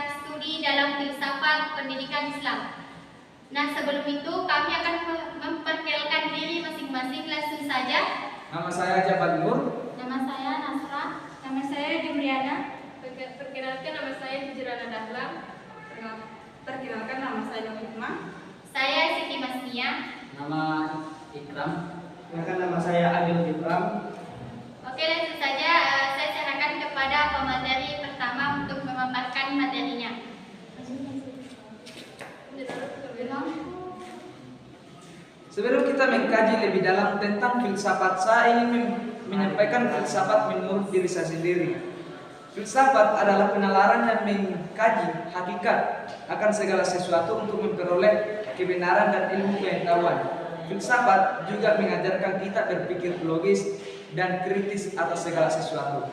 studi dalam filsafat pendidikan Islam. Nah, sebelum itu kami akan memperkenalkan diri masing-masing. Langsung saja. Nama saya Jabat Nur. Nama saya Nasra. Nama saya Juliana. Perkenalkan, nama saya Hijrana Dahlan. Perkenalkan, nama saya Hikmah. Saya Siti Masnia. Nama Ikram. Perkenalkan, nama saya Adil Ikram. Oke, langsung saja saya serahkan kepada pemateri pertama untuk memaparkan materinya. Sebelum kita mengkaji lebih dalam tentang filsafat, saya ingin menyampaikan filsafat menurut diri saya sendiri. Filsafat adalah penalaran yang mengkaji hakikat akan segala sesuatu untuk memperoleh kebenaran dan ilmu pengetahuan. Filsafat juga mengajarkan kita berpikir logis dan kritis atas segala sesuatu.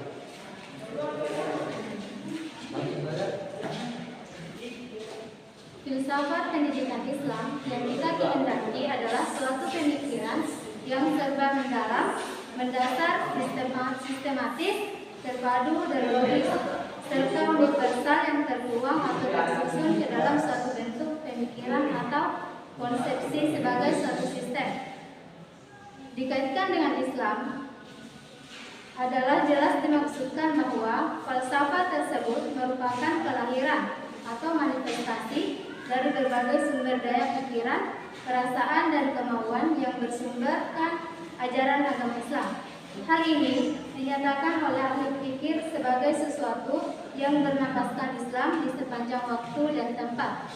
Filsafat pendidikan Islam yang kita kehendaki adalah suatu pemikiran yang serba mendalam, mendasar, sistematis, terpadu dan logis, serta universal yang tertuang atau tersusun ke dalam suatu bentuk pemikiran atau konsepsi sebagai suatu sistem. Dikaitkan dengan Islam adalah jelas dimaksudkan bahwa falsafah tersebut merupakan kelahiran atau manifestasi dari berbagai sumber daya pikiran, perasaan, dan kemauan yang bersumberkan ajaran agama Islam. Hal ini dinyatakan oleh ahli fikir sebagai sesuatu yang bernafaskan Islam di sepanjang waktu dan tempat.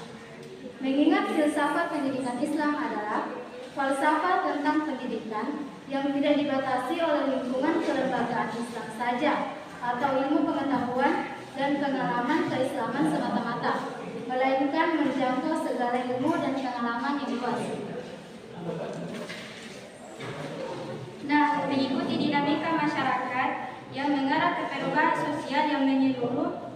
Mengingat filsafat pendidikan Islam adalah falsafah tentang pendidikan yang tidak dibatasi oleh lingkungan kelembagaan Islam saja atau ilmu pengetahuan dan pengalaman keislaman semata-mata, melainkan menjangkau segala ilmu dan pengalaman yang luas. Nah, mengikuti dinamika masyarakat yang mengarah ke perubahan sosial yang menyeluruh.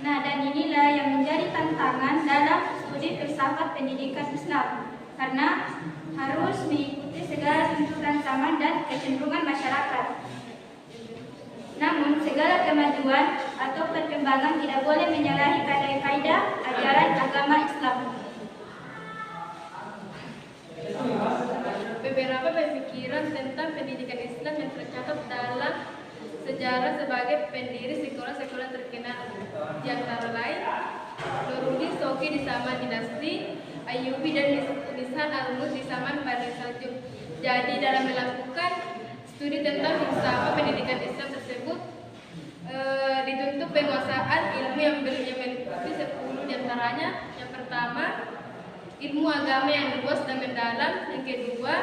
Nah, dan inilah yang menjadi tantangan dalam studi filsafat pendidikan Islam, karena harus mengikuti segala tuntutan zaman dan kecenderungan masyarakat. Namun, segala kemajuan atau perkembangan tidak boleh menyalahi kaidah-kaidah ajaran agama Islam. Beberapa pemikiran tentang pendidikan Islam yang tercatat dalam sejarah sebagai pendiri sekolah-sekolah terkenal, di antara lain Nurudin Soki di zaman dinasti Ayyubi dan Lisan Al-Mulk di zaman Bani Saljuk. Jadi dalam melakukan studi tentang filsafat pendidikan Islam tersebut dituntut penguasaan ilmu yang meliputi 10 diantaranya. Yang pertama, ilmu agama yang luas dan mendalam. Yang kedua,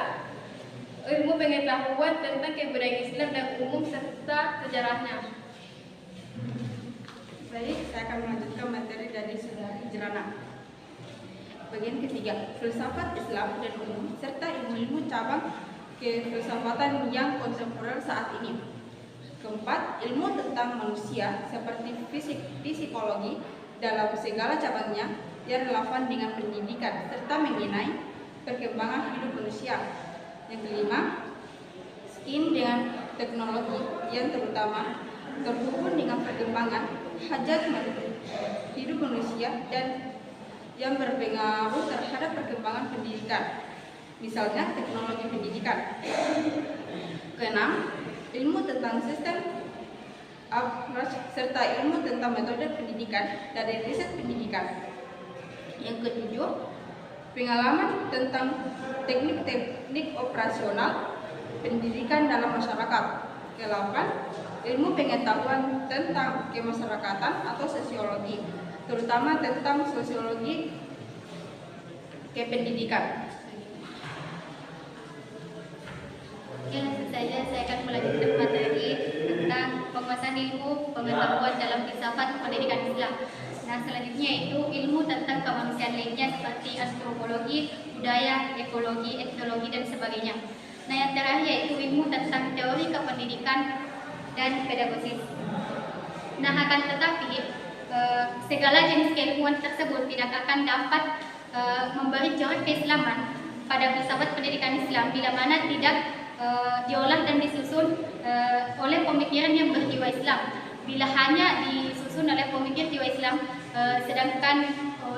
ilmu pengetahuan tentang kebudayaan Islam dan umum serta sejarahnya. Baik, saya akan melanjutkan materi dari saudari Hijrana. Bagian ketiga, filsafat Islam dan umum serta ilmu-ilmu cabang kefilsafatan yang kontemporer saat ini. Keempat, ilmu tentang manusia seperti psikologi dalam segala cabangnya yang relevan dengan pendidikan serta mengenai perkembangan hidup manusia. Yang kelima, STEM dengan teknologi yang terutama terhubung dengan perkembangan hajat hidup manusia dan yang berpengaruh terhadap perkembangan pendidikan, misalnya teknologi pendidikan. Keenam, ilmu tentang sistem approach serta ilmu tentang metode pendidikan dari riset pendidikan. Yang ketujuh, pengalaman tentang teknik-teknik operasional pendidikan dalam masyarakat. Ke-8, ilmu pengetahuan tentang kemasyarakatan atau sosiologi, terutama tentang sosiologi kependidikan. Oke, langsung saja saya akan melanjutkan materi tentang penguasaan ilmu pengetahuan dalam filsafat pendidikan Islam. Nah, selanjutnya itu ilmu tentang kemanusiaan lainnya seperti antropologi, budaya, ekologi, etnologi, dan sebagainya. Nah, yang terakhir yaitu ilmu tentang teori kependidikan dan pedagogis. Nah, akan tetapi segala jenis keilmuan tersebut tidak akan dapat memberi corak keislaman pada filsafat pendidikan Islam bila mana tidak diolah dan disusun oleh pemikiran yang berjiwa Islam. Bila hanya disusun oleh pemikir jiwa Islam, sedangkan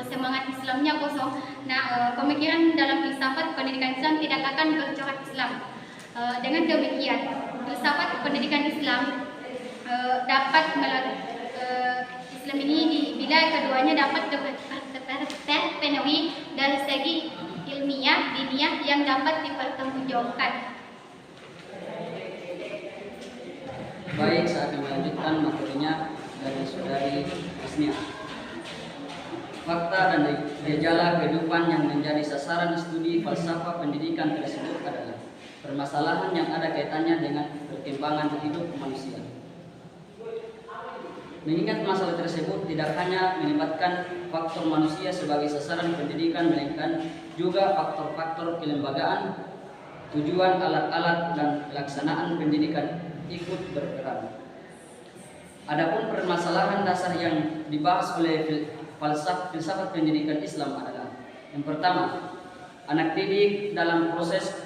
semangat Islamnya kosong. Nah, pemikiran dalam filsafat pendidikan Islam tidak akan bercorak Islam. Dengan demikian, filsafat pendidikan Islam dapat Islam ini bila keduanya dapat terpenuhi dari segi ilmiah, diniyah yang dapat dipertanggungjawabkan. Baik, saat melanjutkan materinya dari saudari Asnia. Fakta dan gejala kehidupan yang menjadi sasaran studi falsafah pendidikan tersebut adalah permasalahan yang ada kaitannya dengan perkembangan hidup manusia. Mengingat masalah tersebut tidak hanya melibatkan faktor manusia sebagai sasaran pendidikan, melainkan juga faktor-faktor kelembagaan, tujuan, alat-alat, dan pelaksanaan pendidikan ikut berperan. Adapun permasalahan dasar yang dibahas oleh filsafat pendidikan Islam adalah: yang pertama, anak didik dalam proses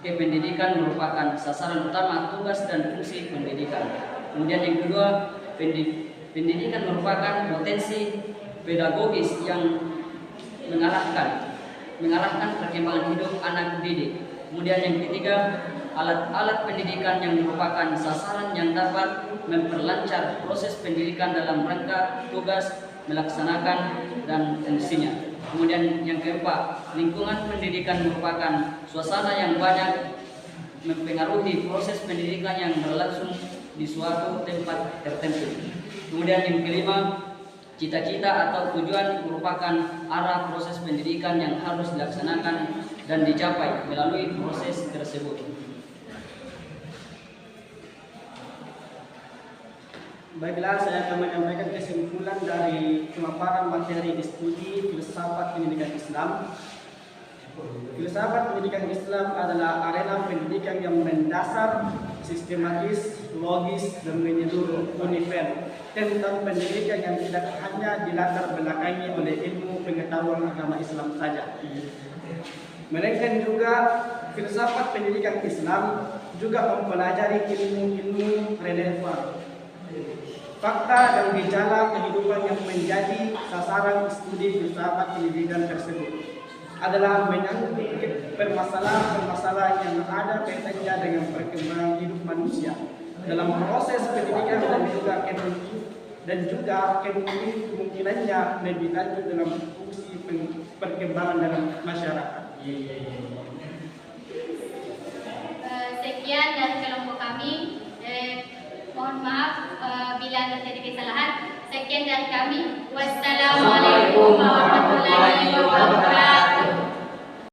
kependidikan merupakan sasaran utama tugas dan fungsi pendidikan. Kemudian yang kedua, pendidikan merupakan potensi pedagogis yang mengarahkan perkembangan hidup anak didik. Kemudian yang ketiga, alat-alat pendidikan yang merupakan sasaran yang dapat memperlancar proses pendidikan dalam rangka tugas, melaksanakan, dan fungsinya. Kemudian yang keempat, lingkungan pendidikan merupakan suasana yang banyak mempengaruhi proses pendidikan yang berlangsung di suatu tempat tertentu. Kemudian yang kelima, cita-cita atau tujuan merupakan arah proses pendidikan yang harus dilaksanakan dan dicapai melalui proses tersebut. Baiklah, saya akan menyampaikan kesimpulan dari pemaparan materi di studi filsafat pendidikan Islam. Filsafat pendidikan Islam adalah arena pendidikan yang mendasar, sistematis, logis, dan menyeluruh universal tentang pendidikan yang tidak hanya dilatar belakangi oleh ilmu pengetahuan agama Islam saja, melainkan juga filsafat pendidikan Islam juga mempelajari ilmu-ilmu relevan, fakta dan gejala kehidupan yang menjadi sasaran studi filsafat pendidikan tersebut adalah menyangkut permasalahan-permasalahan yang ada kaitannya dengan perkembangan hidup manusia dalam proses pendidikan dan juga kemungkinannya lebih lanjut dalam fungsi perkembangan dalam masyarakat. Sekian dari kelompok kami. Mohon maaf bila terjadi kesalahan. Sekian dari kami. Wassalamualaikum.